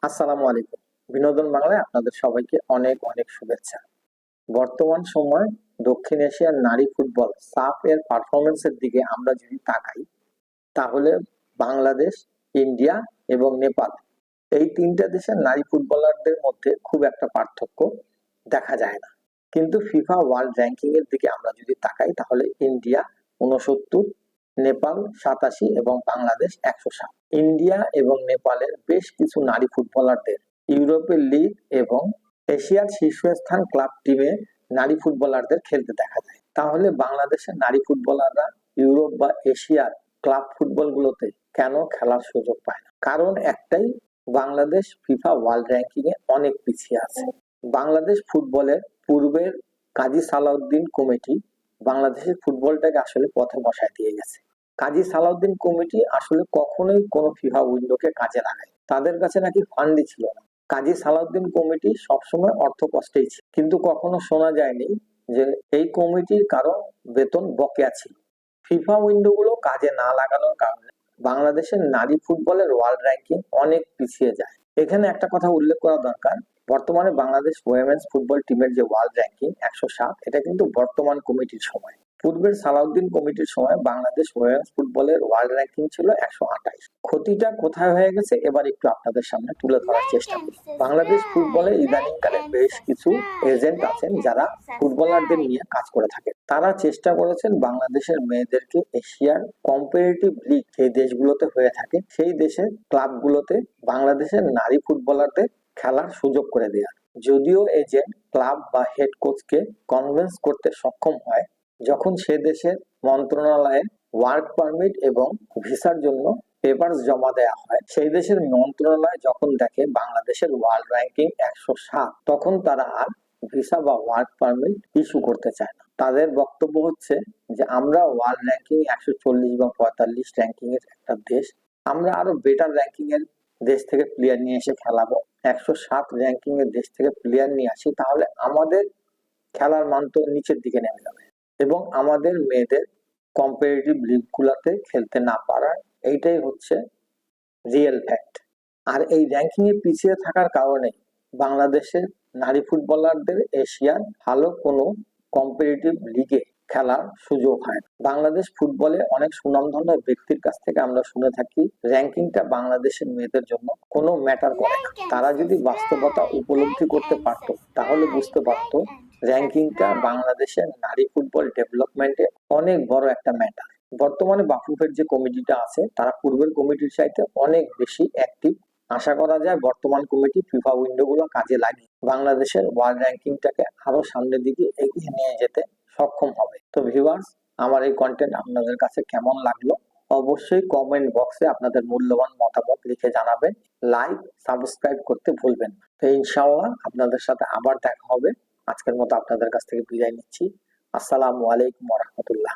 আসসালামু আলাইকুম। বিনোদন বাংলায় আপনাদের সবাইকে অনেক অনেক শুভেচ্ছা। বর্তমান সময় দক্ষিণ এশিয়ার নারী ফুটবল সাফ এর পারফরমেন্সের দিকে আমরা যদি তাকাই, তাহলে বাংলাদেশ, ইন্ডিয়া এবং নেপাল এই তিনটা দেশের নারী ফুটবলারদের মধ্যে খুব একটা পার্থক্য দেখা যায় না। কিন্তু ফিফা ওয়ার্ল্ড র্যাঙ্কিং এর দিকে আমরা যদি তাকাই, তাহলে ইন্ডিয়া 69, নেপাল 87 এবং বাংলাদেশ 107। ইন্ডিয়া এবং নেপালের বেশ কিছু নারী ফুটবলারদের ইউরোপের লিগ এবং এশিয়ার শীর্ষস্থান ক্লাব টিমে নারী ফুটবলারদের খেলতে দেখা যায়। তাহলে বাংলাদেশের নারী ফুটবলাররা ইউরোপ বা এশিয়ার ক্লাব ফুটবলগুলোতে কেন খেলার সুযোগ পায় না? কারণ একটাই, বাংলাদেশ ফিফা ওয়ার্ল্ড র্যাঙ্কিং এ অনেক পিছিয়ে আছে। বাংলাদেশ ফুটবলের পূর্বের কাজী সালাউদ্দিন কমিটি বাংলাদেশের ফুটবলটাকে আসলে পথে বসায় দিয়ে গেছে। কাজী সালাউদ্দিন কমিটি আসলে কখনোই কোনো ফিফা উইন্ডোকে কাজে লাগায়। তাদের কাছে নাকি ফান্ডই ছিল না। কাজী সালাউদ্দিন কমিটি সবসময় অর্থ কষ্টেই ছিল, কিন্তু কখনো শোনা যায়নি যে এই কমিটির কারো বেতন বকেয়া ছিল। ফিফা উইন্ডো গুলো কাজে না লাগানোর কারণে বাংলাদেশের নারী ফুটবলের ওয়ার্ল্ড র্যাঙ্কিং অনেক পিছিয়ে যায়। এখানে একটা কথা উল্লেখ করা দরকার, বর্তমানে বাংলাদেশ ওয়েমেন্স ফুটবল টিমের যে ওয়ার্ল্ড র্যাঙ্কিং 107, এটা কিন্তু বর্তমান কমিটির সময়। পূর্বের সালাউদ্দিন কমিটির সময় বাংলাদেশ ওয়েমেন্স ফুটবলের ওয়ার্ল্ড র্যাঙ্কিং ছিল 128। ক্ষতিটা কোথায় হয়ে গেছে এবার একটু আপনাদের সামনে তুলে ধরার চেষ্টা করি। বাংলাদেশ ফুটবলে ইদানিংকালে বেশ কিছু এজেন্ট আছেন যারা ফুটবলারদের নিয়ে কাজ করে থাকে। তারা চেষ্টা করেছেন বাংলাদেশের মেয়েদেরকে এশিয়ার কম্পারেটিভ লিগ যে দেশগুলোতে হয়ে থাকে সেই দেশের ক্লাবগুলোতে বাংলাদেশের নারী ফুটবলারদের খেলার সুযোগ করে দেওয়া। যদিও এজেন্ট ক্লাব বা হেড কোচকে কনভিন্স করতে সক্ষম হয়, যখন সে দেশের মন্ত্রণালয়ে ওয়ার্ক পারমিট এবং ভিসার জন্য পেপারস জমা দেওয়া হয়, সেই দেশের মন্ত্রণালয় যখন দেখে বাংলাদেশের ওয়ার্ল্ড র্যাঙ্কিং 107, তখন তারা আর ভিসা বা ওয়ার্ক পারমিট ইস্যু করতে চায় না। তাদের বক্তব্য হচ্ছে যে আমরা ওয়ার্ল্ড র্যাঙ্কিং 140 বা 45 র্যাঙ্কিং এর একটা দেশ, আমরা আরো বেটার র্যাঙ্কিং এর দেশ থেকে প্লেয়ার নিয়ে এসে খেলাবো। 107 র্যাঙ্কিং এর দেশ থেকে প্লেয়ার নিয়ে আসি, তাহলে আমাদের খেলার মান তো নিচের দিকে নেমে যাবে এবং আমাদের মেয়েদের কম্পারেটিভ লিগ গুলাতে খেলতে না পারার এইটাই হচ্ছে রিয়েল ফ্যাক্ট। আর এই র্যাঙ্কিং এ পিছিয়ে থাকার কারণে বাংলাদেশের নারী ফুটবলারদের এশিয়ার ভালো কোনো কম্পারেটিভ লিগে খেলার সুযোগ হয় না। বাংলাদেশ ফুটবলে অনেক সুনামধন্য ব্যক্তির কাছ থেকে আমরা শুনে থাকি র্যাঙ্কিংটা বাংলাদেশের মেয়েদের জন্য কোনো ম্যাটার করে না। তারা যদি বাস্তবতা উপলব্ধি করতে পারত, তাহলে বুঝতে পারতো র্যাঙ্কিংটা বাংলাদেশের নারী ফুটবল ডেভেলপমেন্টে অনেক বড় একটা ম্যাটার। বর্তমানে বাফুফের যে কমিটিটা আছে তারা পূর্বের কমিটির চাইতে অনেক বেশি অ্যাক্টিভ। আশা করা যায় বর্তমান কমিটি ফিফা উইন্ডো গুলো কাজে লাগিয়ে বাংলাদেশের ওয়ার্ল্ড র্যাঙ্কিংটাকে আরো সামনের দিকে এগিয়ে নিয়ে যেতে সক্ষম হবে। তো ভিউয়ার্স, আমার এই কন্টেন্ট আপনাদের কাছে কেমন লাগলো অবশ্যই কমেন্ট বক্সে আপনাদের মূল্যবান মতামত লিখে জানাবেন। লাইক, সাবস্ক্রাইব করতে ভুলবেন না। তো ইনশাআল্লাহ আপনাদের সাথে আবার দেখা হবে। আজকের মতো আপনাদের কাছ থেকে বিদায় নিচ্ছি। আসসালামু আলাইকুম ওয়া রাহমাতুল্লাহ।